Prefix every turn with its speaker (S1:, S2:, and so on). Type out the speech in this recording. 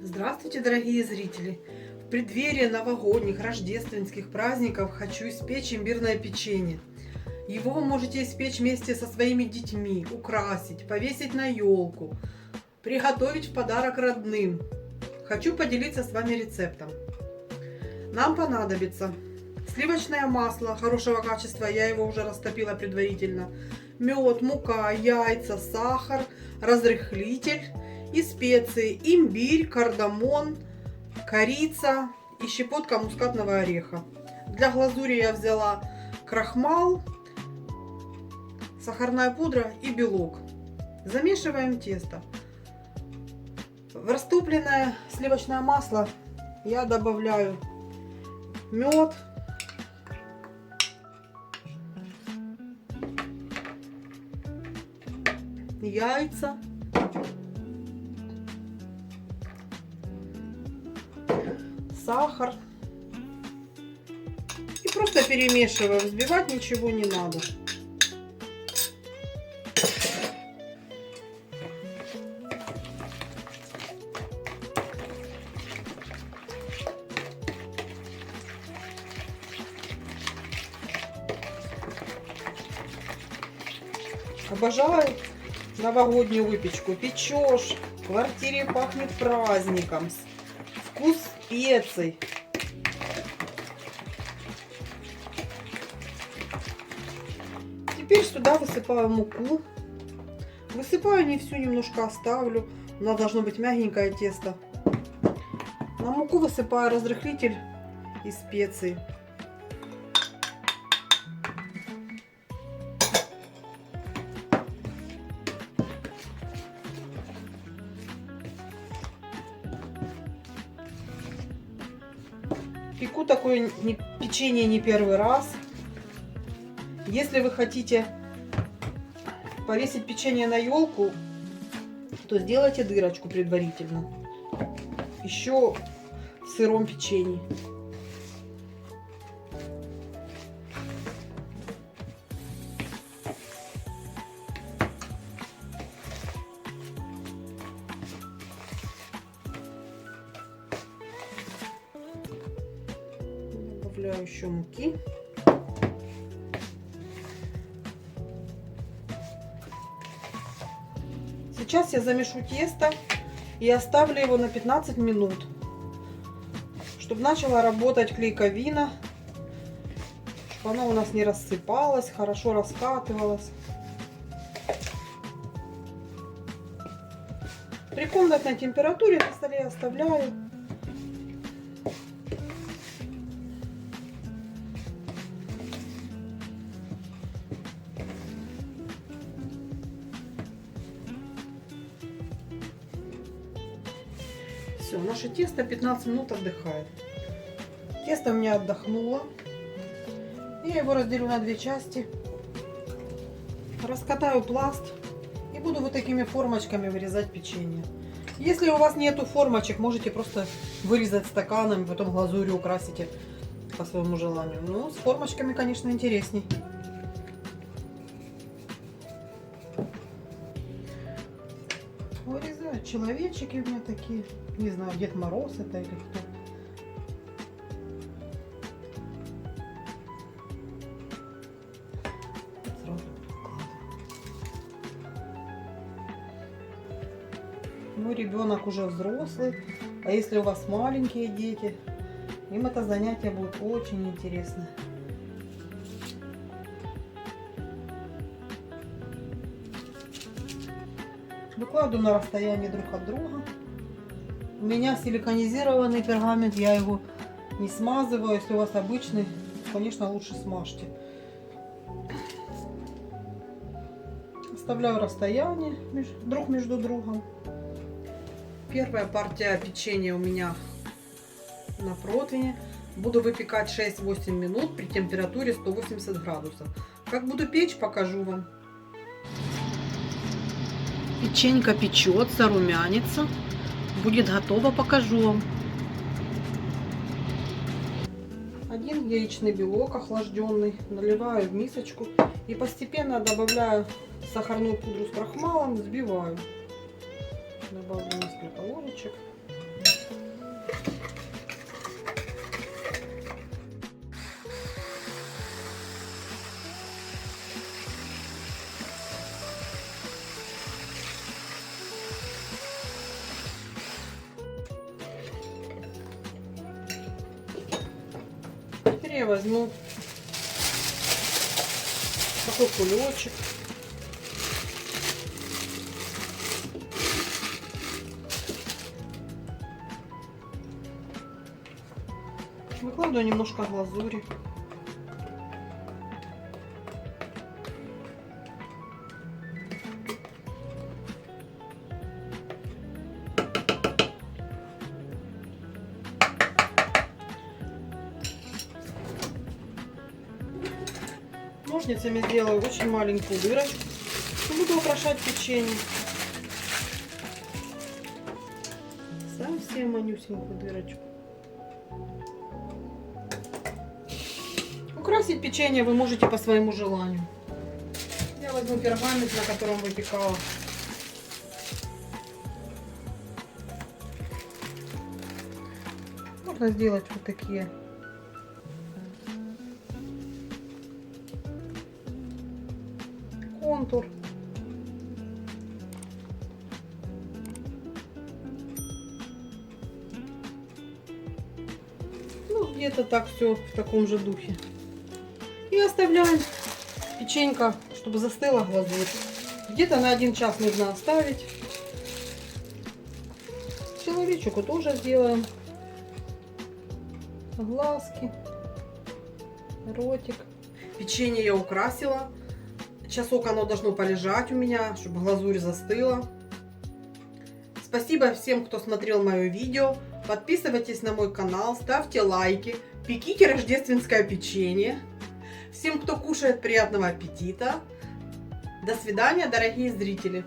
S1: Здравствуйте, дорогие зрители! В преддверии новогодних, рождественских праздников хочу испечь имбирное печенье. Его вы можете испечь вместе со своими детьми, украсить, повесить на елку, приготовить в подарок родным. Хочу поделиться с вами рецептом. Нам понадобится сливочное масло хорошего качества, я его уже растопила предварительно, мед, мука, яйца, сахар, разрыхлитель и специи: имбирь, кардамон, корица и щепотка мускатного ореха. Для глазури я взяла крахмал, сахарная пудра и белок. Замешиваем тесто. В растопленное сливочное масло я добавляю мед, яйца, сахар и просто перемешиваю. Взбивать ничего не надо. Обожаю новогоднюю выпечку. Печешь, в квартире пахнет праздником, вкус специй. Теперь сюда высыпаю муку. Высыпаю не всю, немножко оставлю. У нас должно быть мягенькое тесто. На муку высыпаю разрыхлитель и специи. Пеку такое печенье не первый раз. Если вы хотите повесить печенье на елку, то сделайте дырочку предварительно. Еще в сыром печенье. Добавляю еще муки. Сейчас я замешу тесто и оставлю его на 15 минут, чтобы начала работать клейковина, чтобы она у нас не рассыпалась, хорошо раскатывалась. При комнатной температуре на столе оставляю. Все, наше тесто 15 минут отдыхает. Тесто у меня отдохнуло. Я его разделю на две части. Раскатаю пласт и буду вот такими формочками вырезать печенье. Если у вас нету формочек, можете просто вырезать стаканами, потом глазурью украсите по своему желанию. Ну, с формочками, конечно, интересней. Вырезаю человечки у меня такие. Не знаю, Дед Мороз это или кто. Сразу ну, ребенок уже взрослый. А если у вас маленькие дети, им это занятие будет очень интересно. Выкладываю на расстоянии друг от друга. У меня силиконизированный пергамент, я его не смазываю. Если у вас обычный, конечно, лучше смажьте. Оставляю расстояние друг между другом. Первая партия печенья у меня на противне. Буду выпекать 6-8 минут при температуре 180 градусов. Как буду печь, покажу вам. Печенька печется, румянится. Будет готово, покажу вам. Один яичный белок охлажденный наливаю в мисочку и постепенно добавляю сахарную пудру с крахмалом, взбиваю. Добавлю несколько ложечек. И я возьму такой кулечек. Выкладываю немножко глазури. Ножницами сделаю очень маленькую дырочку. И буду украшать печенье. Совсем манюсенькую дырочку. Украсить печенье вы можете по своему желанию. Я возьму пергамент, на котором выпекала. Можно сделать вот такие контур. Ну, где-то так все в таком же духе. И оставляем печенька, чтобы застыла глазурь. Где-то на 1 час нужно оставить. Человечку тоже сделаем. Глазки, ротик. Печенье я украсила. Часок оно должно полежать у меня, чтобы глазурь застыла. Спасибо всем, кто смотрел мое видео. Подписывайтесь на мой канал, ставьте лайки, пеките рождественское печенье. Всем, кто кушает, приятного аппетита. До свидания, дорогие зрители.